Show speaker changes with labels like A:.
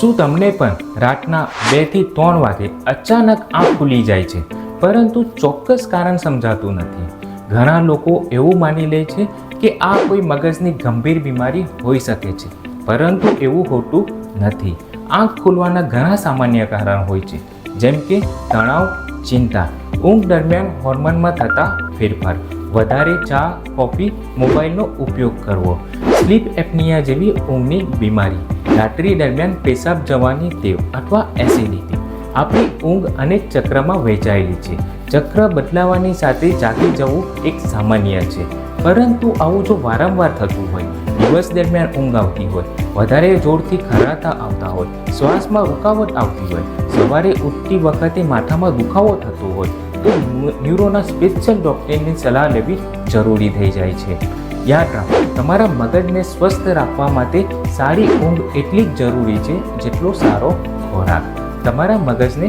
A: શું તમને પણ રાતના 2 થી 3 વાગે અચાનક આંખ ખુલી જાય છે, પરંતુ ચોક્કસ કારણ સમજાતું નથી? ઘણા લોકો એવું માની લે છે કે આ કોઈ મગજની ગંભીર બીમારી હોઈ શકે છે, પરંતુ એવું હોતું નથી. આંખ ખુલવાના ઘણા સામાન્ય કારણ હોય છે, જેમ કે તણાવ, ચિંતા, ઊંઘ દરમિયાન હોર્મોનમાં થતા ફેરફાર, વધારે ચા, કોફી, મોબાઈલનો ઉપયોગ કરવો, સ્લીપ એપ્નિયા જેવી ઊંઘની બીમારી, રાત્રિ દરમિયાન પેશાબ જવાની ટેવ અથવા એસિડિટી. આપણી ઊંઘ અનેક ચક્રમાં વહેંચાયેલી છે. ચક્ર બદલાવાની સાથે જાગી જવું એક સામાન્ય છે, પરંતુ આવું જો વારંવાર થતું હોય, દિવસ દરમિયાન ઊંઘ આવતી હોય, વધારે જોરથી ખરાતા આવતા હોય, શ્વાસમાં રૂકાવટ આવતી હોય, સવારે ઉઠતી વખતે માથામાં દુખાવો થતો હોય, તો ન્યુરોના સ્પેશિયલ ડૉક્ટરની સલાહ લેવી જરૂરી થઈ જાય છે. યાદ રાખો, તમારા મગજને સ્વસ્થ રાખવા માટે સારી ઊંઘ એટલી જ જરૂરી છે જેટલો સારો ખોરાક. તમારા મગજને